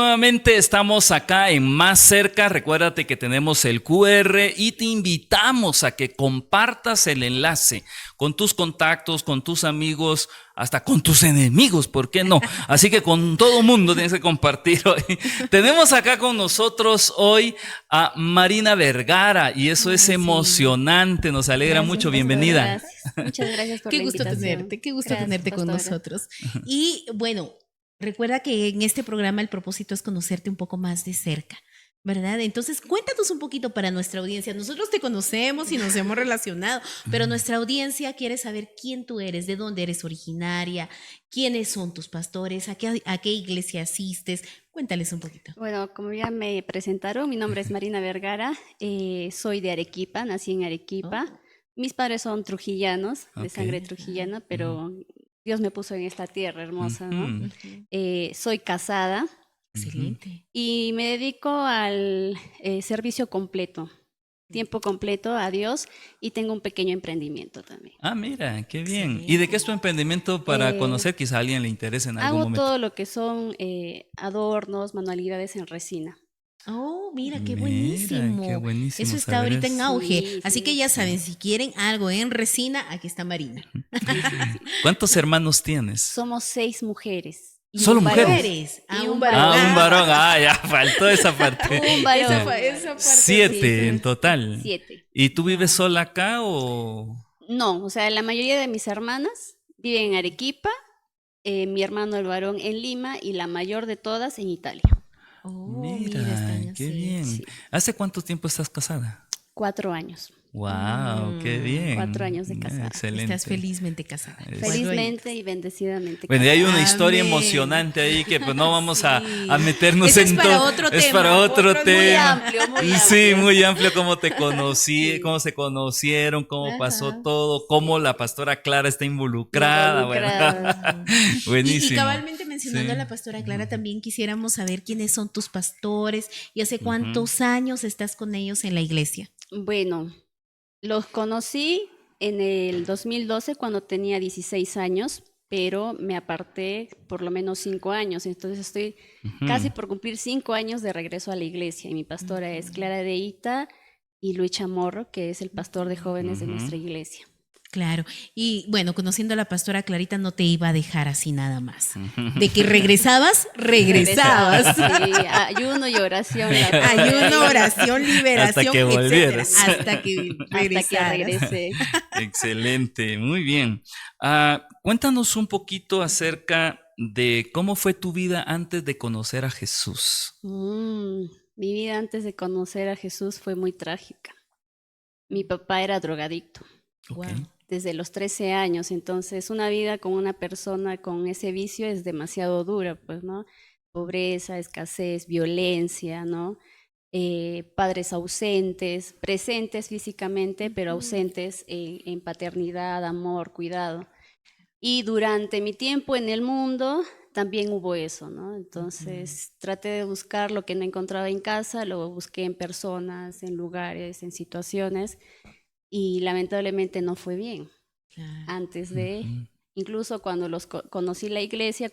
Nuevamente estamos acá en Más Cerca. Recuérdate que tenemos el QR y te invitamos a que compartas el enlace con tus contactos, con tus amigos, hasta con tus enemigos, ¿por qué no? Así que con todo mundo tienes que compartir hoy. Tenemos acá con nosotros hoy a Marina Vergara y eso es emocionante, nos alegra mucho. Bienvenida. Gracias. Muchas gracias por la invitación. Qué gusto Gracias, tenerte con pastora. nosotros. Y bueno, recuerda que en este programa el propósito es conocerte un poco más de cerca, ¿verdad? Entonces, cuéntanos un poquito para nuestra audiencia. Nosotros te conocemos y nos hemos relacionado, pero nuestra audiencia quiere saber quién tú eres, de dónde eres originaria, quiénes son tus pastores, a qué iglesia asistes. Cuéntales un poquito. Bueno, como ya me presentaron, mi nombre es Marina Vergara, soy de Arequipa, nací en Arequipa. Mis padres son trujillanos, de sangre trujillana, pero Dios me puso en esta tierra hermosa, ¿no? Soy casada. Excelente. Y me dedico al servicio completo, tiempo completo a Dios, y tengo un pequeño emprendimiento también. Ah, mira, qué bien. Excelente. ¿Y de qué es tu emprendimiento para conocer? Quizá a alguien le interese en algún Hago momento. todo lo que son adornos, manualidades en resina. Oh, mira, qué Mira, buenísimo. qué buenísimo Eso está saber ahorita en eso. auge. Sí, Así sí. que ya saben, si quieren algo en resina, aquí está Marina. ¿Cuántos hermanos tienes? Somos 6 mujeres. Y ¿Solo un varón. mujeres? Ah, Y un un varón. Ah, un varón. Ah, ya faltó esa parte. Un varón. Esa parte 7 sí. en total. 7. ¿Y tú vives sola acá o...? No, o sea, la mayoría de mis hermanas viven en Arequipa, mi hermano el varón en Lima y la mayor de todas en Italia. Oh, Mira, están qué así. bien. Sí. ¿Hace cuánto tiempo estás casada? 4 años. Wow, qué bien. 4 años de casada. Excelente. Estás felizmente casada. Felizmente y bendecidamente Bueno, y hay casada. una historia Amén. emocionante ahí que pues no vamos Sí. a meternos Ese en es para todo. otro Es tema. para otro Otro tema. muy amplio, muy Sí, amplio. muy amplio cómo te conocí, Sí. cómo se conocieron, cómo pasó Ajá. todo, cómo la pastora Clara está involucrada, Involucrada. Buenísimo. Y cabalmente mencionando Sí. a la pastora Clara, también quisiéramos saber quiénes son tus pastores y hace cuántos años estás con ellos en la iglesia. Bueno, los conocí en el 2012 cuando tenía 16 años, pero me aparté por lo menos 5 años. Entonces estoy casi por cumplir 5 años de regreso a la iglesia. Y mi pastora es Clara de Ita y Luis Chamorro, que es el pastor de jóvenes de nuestra iglesia. Claro, y bueno, conociendo a la pastora Clarita no te iba a dejar así nada más. De que regresabas, regresabas. Sí, ayuno y oración. Ayuno, oración, liberación, Hasta que etcétera, volvieras. hasta que Hasta que regresaras. regresé. Excelente, muy bien. Cuéntanos un poquito acerca de cómo fue tu vida antes de conocer a Jesús. Mi vida antes de conocer a Jesús fue muy trágica. Mi papá era drogadicto Ok. desde los 13 años, entonces una vida con una persona con ese vicio es demasiado dura, pues, ¿no? Pobreza, escasez, violencia, ¿no? Padres ausentes, presentes físicamente, pero ausentes en paternidad, amor, cuidado. Y durante mi tiempo en el mundo también hubo eso, ¿no? Entonces traté de buscar lo que no encontraba en casa, lo busqué en personas, en lugares, en situaciones, y lamentablemente no fue bien. Claro. Antes de, incluso cuando conocí la iglesia,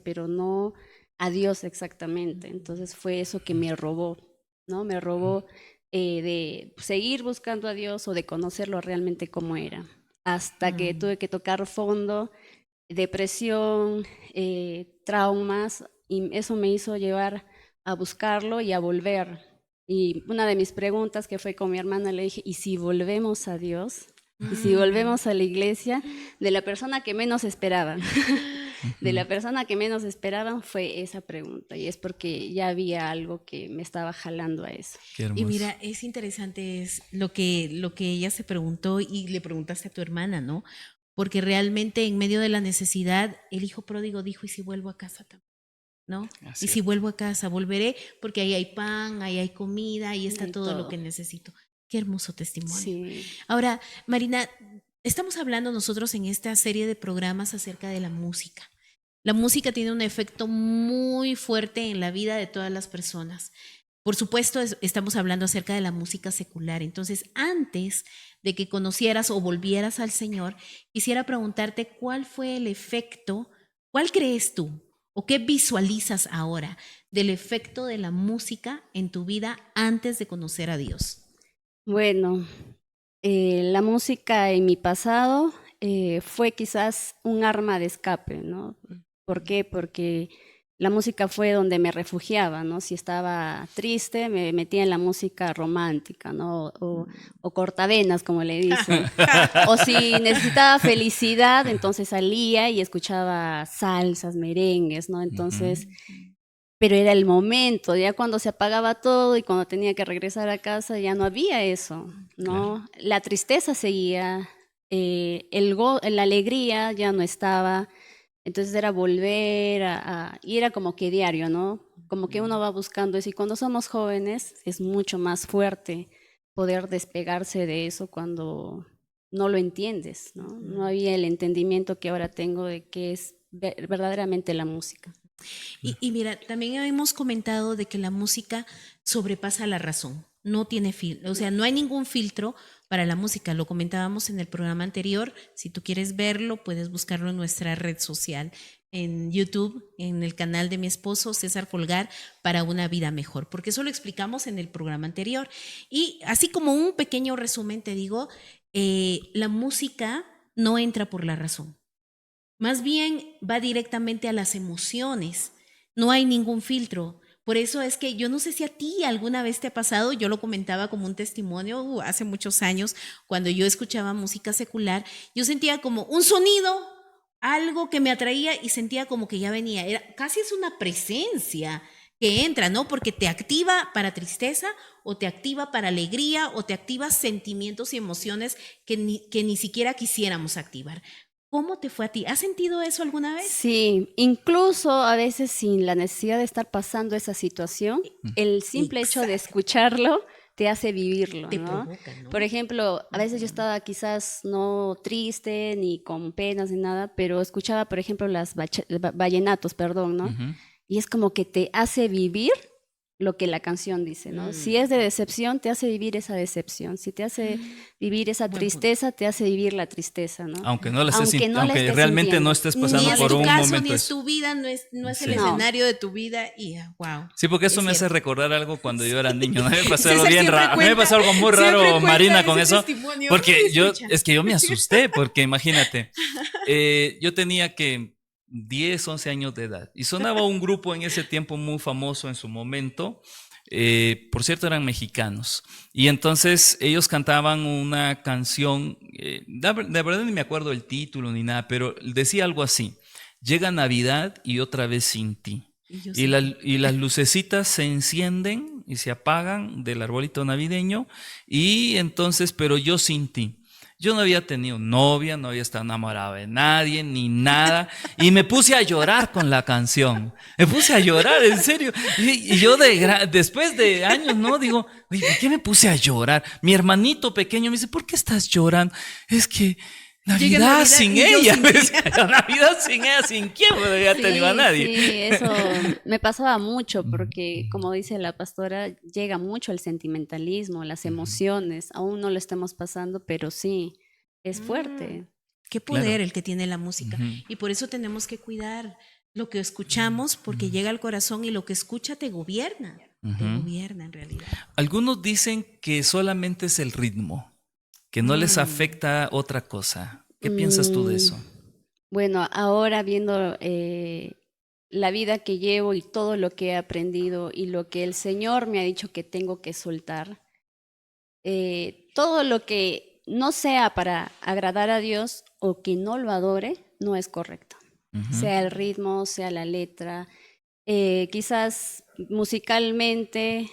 pero no a Dios exactamente. Entonces fue eso que me robó, ¿no? Me robó de seguir buscando a Dios o de conocerlo realmente como era. Hasta que tuve que tocar fondo, depresión, traumas, y eso me hizo llevar a buscarlo y a volver. Y una de mis preguntas que fue con mi hermana, le dije, ¿y si volvemos a Dios? ¿Y si volvemos a la iglesia? De la persona que menos esperaban. De la persona que menos esperaban fue esa pregunta. Y es porque ya había algo que me estaba jalando a eso. Qué hermoso. Y mira, es interesante es lo que ella se preguntó y le preguntaste a tu hermana, ¿no? Porque realmente en medio de la necesidad, el hijo pródigo dijo, ¿y si vuelvo a casa también? ¿No? Así Y si es. vuelvo a casa, volveré porque ahí hay pan, ahí hay comida, ahí está Hay todo lo todo. que necesito. Qué hermoso testimonio. Sí. Ahora, Marina, estamos hablando nosotros en esta serie de programas acerca de la música. La música tiene un efecto muy fuerte en la vida de todas las personas. Por supuesto, estamos hablando acerca de la música secular. Entonces, antes de que conocieras o volvieras al Señor, quisiera preguntarte cuál fue el efecto, cuál crees tú o qué visualizas ahora del efecto de la música en tu vida antes de conocer a Dios? Bueno, la música en mi pasado fue quizás un arma de escape, ¿no? ¿Por qué? Porque la música fue donde me refugiaba, ¿no? Si estaba triste, me metía en la música romántica, ¿no? O cortavenas, como le dicen. O si necesitaba felicidad, entonces salía y escuchaba salsas, merengues, ¿no? Entonces, pero era el momento, ya cuando se apagaba todo y cuando tenía que regresar a casa ya no había eso, ¿no? Claro. La tristeza seguía, la alegría ya no estaba, entonces era volver y era como que diario, ¿no? Como que uno va buscando eso y cuando somos jóvenes es mucho más fuerte poder despegarse de eso cuando no lo entiendes, ¿no? No había el entendimiento que ahora tengo de qué es verdaderamente la música. Y mira, también hemos comentado de que la música sobrepasa la razón, no tiene filtro, o sea, no hay ningún filtro para la música, lo comentábamos en el programa anterior, si tú quieres verlo, puedes buscarlo en nuestra red social, en YouTube, en el canal de mi esposo César Folgar, para una vida mejor, porque eso lo explicamos en el programa anterior. Y así como un pequeño resumen, te digo, la música no entra por la razón. Más bien va directamente a las emociones. No hay ningún filtro. Por eso es que yo no sé si a ti alguna vez te ha pasado, yo lo comentaba como un testimonio hace muchos años, cuando yo escuchaba música secular, yo sentía como un sonido, algo que me atraía y sentía como que ya venía. Casi es una presencia que entra, ¿no? Porque te activa para tristeza o te activa para alegría o te activa sentimientos y emociones que ni siquiera quisiéramos activar. ¿Cómo te fue a ti? ¿Has sentido eso alguna vez? Sí, incluso a veces sin la necesidad de estar pasando esa situación, el simple hecho de Exacto. escucharlo te hace vivirlo, Te ¿no? provoca, ¿no? Por ejemplo, a veces yo estaba quizás no triste ni con penas ni nada, pero escuchaba, por ejemplo, vallenatos, perdón, ¿no? Ujú. Y es como que te hace vivir lo que la canción dice, ¿no? Si es de decepción, te hace vivir esa decepción. Si te hace vivir esa Buen punto. tristeza, te hace vivir la tristeza, ¿no? Aunque no la estés, Aunque no la aunque estés realmente no sintiendo. estés Ni pasando es por tu un caso, momento ni es eso. tu vida, no es el Sí. No. escenario de tu vida y wow. Sí, porque eso Es me hace cierto. recordar algo cuando yo era niño. A mí me pasó algo César bien siempre raro. A mí me pasó algo muy siempre raro, cuenta Marina, con ese eso. testimonio. Porque Escucha. es que yo me asusté, porque imagínate, yo tenía que 10, 11 años de edad y sonaba un grupo en ese tiempo muy famoso en su momento. Por cierto, eran mexicanos. Y entonces ellos cantaban una canción, de verdad ni me acuerdo el título ni nada, pero decía algo así: llega Navidad y otra vez sin ti. Y yo Y, sentí. y las lucecitas se encienden y se apagan del arbolito navideño. Y entonces, pero yo sin ti. Yo no había tenido novia, no había estado enamorado de nadie, ni nada. Y me puse a llorar con la canción. Me puse a llorar, en serio. Y yo después de años, ¿no? Digo, oye, ¿por qué me puse a llorar? Mi hermanito pequeño me dice, ¿por qué estás llorando? Es que Llega Navidad Navidad sin y yo ella. sin Me ti. decía, Navidad sin ella, ¿sin quién? Porque no había tenido a nadie. Sí, eso me pasaba mucho porque, como dice la pastora, llega mucho el sentimentalismo, las emociones, aún no lo estamos pasando, pero sí, es fuerte. Qué Claro. poder el que tiene la música. Ujú. Y por eso tenemos que cuidar lo que escuchamos, porque llega al corazón y lo que escucha te gobierna. Te Ujú. gobierna en realidad. Algunos dicen que solamente es el ritmo, que no les afecta otra cosa. ¿Qué piensas tú de Mm, eso? bueno, ahora viendo la vida que llevo y todo lo que he aprendido y lo que el Señor me ha dicho que tengo que soltar, todo lo que no sea para agradar a Dios o que no lo adore, no es correcto. Ujú. Sea el ritmo, sea la letra. Quizás musicalmente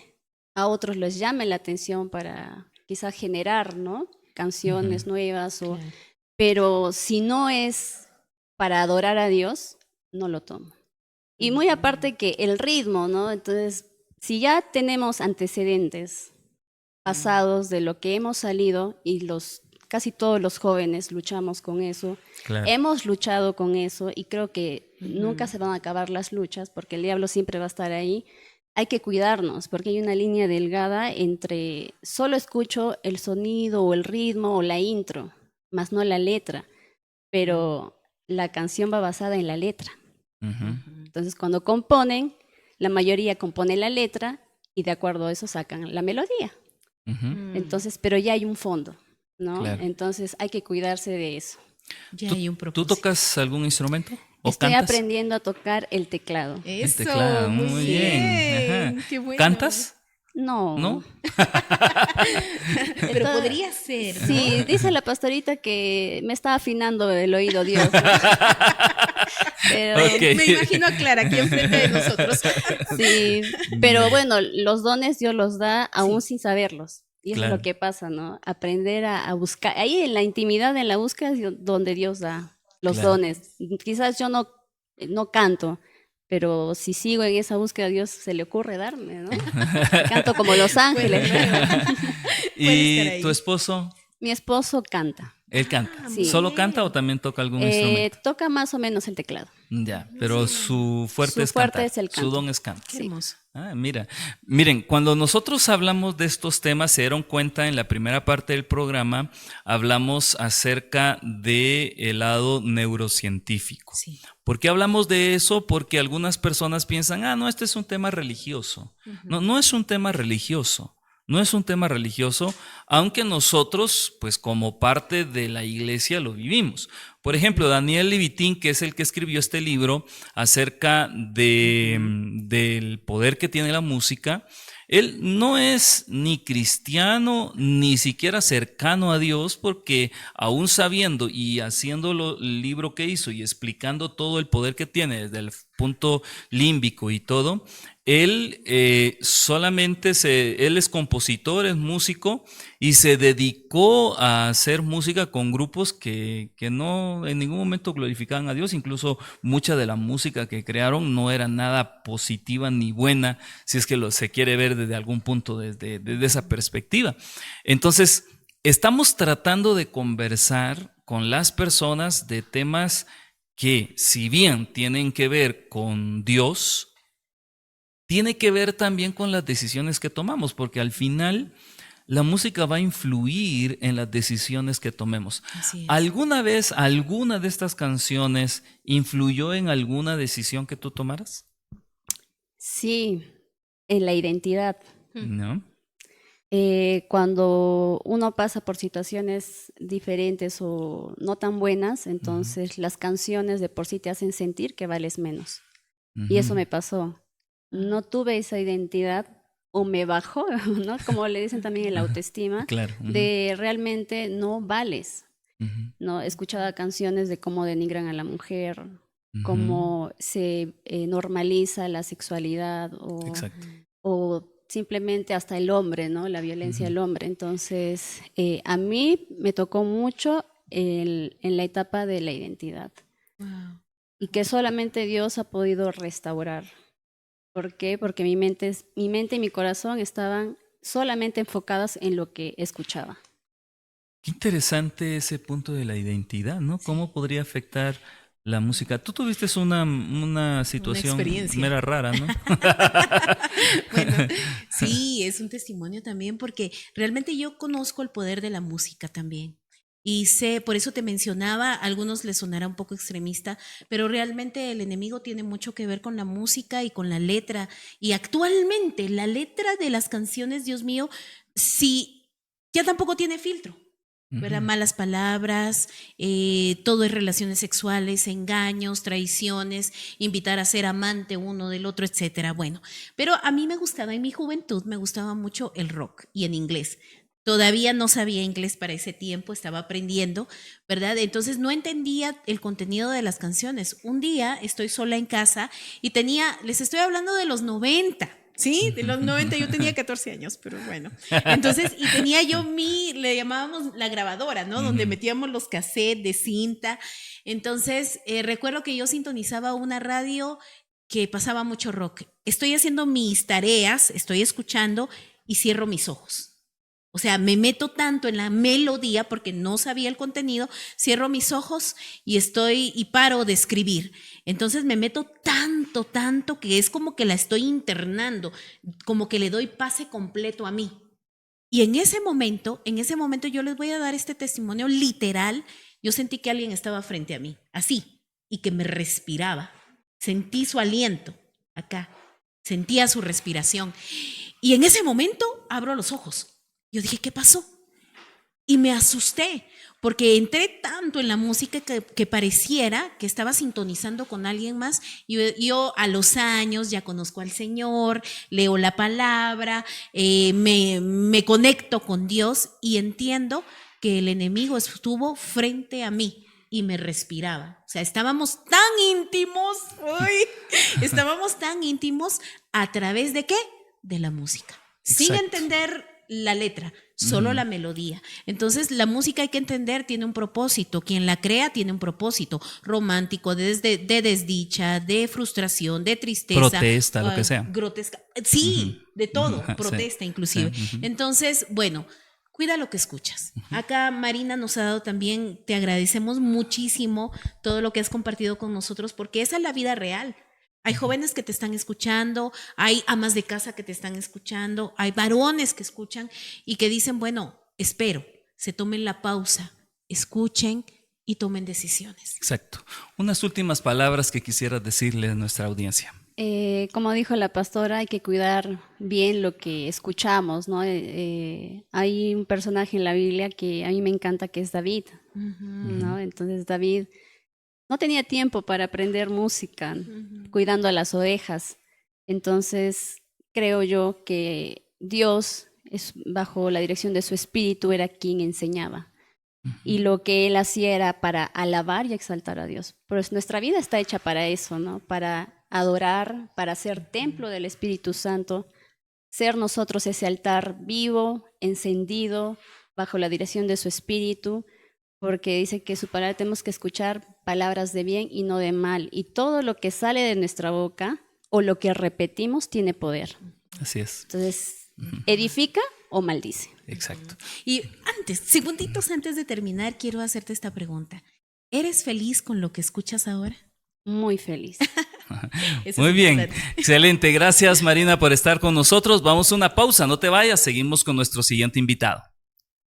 a otros les llame la atención para quizás generar, ¿no? Canciones Ujú. nuevas, Claro. pero si no es para adorar a Dios, no lo tomo. Y muy aparte que el ritmo, ¿no? Entonces, si ya tenemos antecedentes pasados de lo que hemos salido y casi todos los jóvenes luchamos con eso, Claro. hemos luchado con eso y creo que nunca se van a acabar las luchas porque el diablo siempre va a estar ahí. Hay que cuidarnos porque hay una línea delgada entre solo escucho el sonido o el ritmo o la intro, más no la letra, pero la canción va basada en la letra. Ujú. Entonces, cuando componen, la mayoría compone la letra y de acuerdo a eso sacan la melodía. Ujú. Entonces, pero ya hay un fondo, ¿no? Claro. Entonces hay que cuidarse de eso. Ya ¿Tú, hay un tú propósito. tocas algún instrumento? ¿O Estoy cantas? aprendiendo a tocar el teclado. Eso, teclado, muy muy bien. bien. Ajá. Qué bueno. ¿Cantas? No. ¿No? Pero Ento- podría ser, ¿no? Sí, dice la pastorita que me está afinando el oído Dios. Pero Ok. Me imagino a Clara aquí enfrente de nosotros. sí, pero bueno, los dones Dios los da aún sin saberlos. Y eso es Claro. lo que pasa, ¿no? Aprender a buscar. Ahí en la intimidad, en la búsqueda, es donde Dios da los Claro. dones. Quizás yo no canto, pero si sigo en esa búsqueda, Dios se le ocurre darme, ¿no? Canto como los ángeles. Puede luego. ¿Y estar ahí. tu esposo? Mi esposo canta. Él canta. Sí. ¿Solo canta o también toca algún instrumento? Toca más o menos el teclado. Ya, pero su fuerte Su es fuerte cantar. es el Su canto. don es cantar. Qué hermoso. Ah, mira. Miren, cuando nosotros hablamos de estos temas, se dieron cuenta en la primera parte del programa, hablamos acerca del lado neurocientífico. Sí. ¿Por qué hablamos de eso? Porque algunas personas piensan, no, este es un tema religioso. No, no es un tema religioso. No es un tema religioso, aunque nosotros, pues como parte de la iglesia, lo vivimos. Por ejemplo, Daniel Levitín, que es el que escribió este libro acerca del poder que tiene la música, él no es ni cristiano ni siquiera cercano a Dios, porque aún sabiendo y haciendo el libro que hizo y explicando todo el poder que tiene desde el punto límbico y todo, él él es compositor, es músico y se dedicó a hacer música con grupos que no en ningún momento glorificaban a Dios. Incluso mucha de la música que crearon no era nada positiva ni buena, si es que se quiere ver desde algún punto desde esa perspectiva. Entonces, estamos tratando de conversar con las personas de temas que, si bien tienen que ver con Dios, tiene que ver también con las decisiones que tomamos, porque al final la música va a influir en las decisiones que tomemos. Así es. ¿Alguna vez alguna de estas canciones influyó en alguna decisión que tú tomaras? Sí, en la identidad. ¿No? Cuando uno pasa por situaciones diferentes o no tan buenas, entonces las canciones de por sí te hacen sentir que vales menos. Y eso me pasó. No tuve esa identidad o me bajó, ¿no? Como le dicen también en la autoestima, Claro. de realmente no vales, Ujú. ¿no? Escuchaba canciones de cómo denigran a la mujer, Ujú. cómo se normaliza la sexualidad Exacto. o simplemente hasta el hombre, ¿no? La violencia del hombre. Entonces, a mí me tocó mucho en la etapa de la identidad Wow. y que solamente Dios ha podido restaurar. ¿Por qué? Porque mi mente y mi corazón estaban solamente enfocadas en lo que escuchaba. Qué interesante ese punto de la identidad, ¿no? ¿Cómo podría afectar la música? Tú tuviste una situación experiencia. mera rara, ¿no? Bueno, sí, es un testimonio también porque realmente yo conozco el poder de la música también. Y sé, por eso te mencionaba, a algunos les sonará un poco extremista, pero realmente el enemigo tiene mucho que ver con la música y con la letra. Y actualmente la letra de las canciones, Dios mío, sí, ya tampoco tiene filtro. ¿Verdad? Ujú. Malas palabras, todo es relaciones sexuales, engaños, traiciones, invitar a ser amante uno del otro, etcétera. Bueno, pero a mí me gustaba, en mi juventud me gustaba mucho el rock y en inglés. Todavía no sabía inglés para ese tiempo, estaba aprendiendo, ¿verdad? Entonces no entendía el contenido de las canciones. Un día estoy sola en casa y les estoy hablando de los 90. Sí, de los 90 yo tenía 14 años, pero bueno. Entonces, y tenía yo le llamábamos la grabadora, ¿no? Donde metíamos los cassettes de cinta. Entonces, recuerdo que yo sintonizaba una radio que pasaba mucho rock. Estoy haciendo mis tareas, estoy escuchando y cierro mis ojos. O sea, me meto tanto en la melodía porque no sabía el contenido, cierro mis ojos y paro de escribir. Entonces me meto tanto que es como que la estoy internando, como que le doy pase completo a mí. Y en ese momento yo les voy a dar este testimonio literal. Yo sentí que alguien estaba frente a mí, así, y que me respiraba. Sentí su aliento acá. sentía su respiración. Y en ese momento abro los ojos. Yo dije, ¿qué pasó? Y me asusté, porque entré tanto en la música que pareciera que estaba sintonizando con alguien más. Y yo a los años ya conozco al Señor, leo la palabra, me conecto con Dios y entiendo que el enemigo estuvo frente a mí y me respiraba. O sea, estábamos tan íntimos, estábamos tan íntimos a través de ¿qué? De la música. Sin Exacto. entender la letra, solo la melodía. Entonces, la música hay que entender, tiene un propósito. Quien la crea tiene un propósito romántico, de desdicha, de frustración, de tristeza. Protesta, lo que sea. Grotesca. Sí, de todo, Sí, protesta inclusive. sí. Entonces, bueno, cuida lo que escuchas. Acá Marina nos ha dado también, te agradecemos muchísimo todo lo que has compartido con nosotros, porque esa es la vida real. Hay jóvenes que te están escuchando, hay amas de casa que te están escuchando, hay varones que escuchan y que dicen, bueno, espero, se tomen la pausa, escuchen y tomen decisiones. Exacto. Unas últimas palabras que quisiera decirle a nuestra audiencia. Como dijo la pastora, hay que cuidar bien lo que escuchamos, ¿no? Hay un personaje en la Biblia que a mí me encanta, que es David, ¿no? Entonces David no tenía tiempo para aprender música, cuidando a las ovejas. Entonces creo yo que Dios, bajo la dirección de su espíritu, era quien enseñaba. Y lo que él hacía era para alabar y exaltar a Dios. Pues nuestra vida está hecha para eso, ¿no? Para adorar, para ser templo del Espíritu Santo, ser nosotros ese altar vivo, encendido, bajo la dirección de su Espíritu, porque dice que su palabra tenemos que escuchar palabras de bien y no de mal. Y todo lo que sale de nuestra boca o lo que repetimos tiene poder. Así es. Entonces, edifica o maldice. Exacto. Y segunditos antes de terminar, quiero hacerte esta pregunta. ¿Eres feliz con lo que escuchas ahora? Muy feliz. Eso Muy es bien, importante. excelente. Gracias, Marina, por estar con nosotros. Vamos a una pausa, no te vayas, seguimos con nuestro siguiente invitado.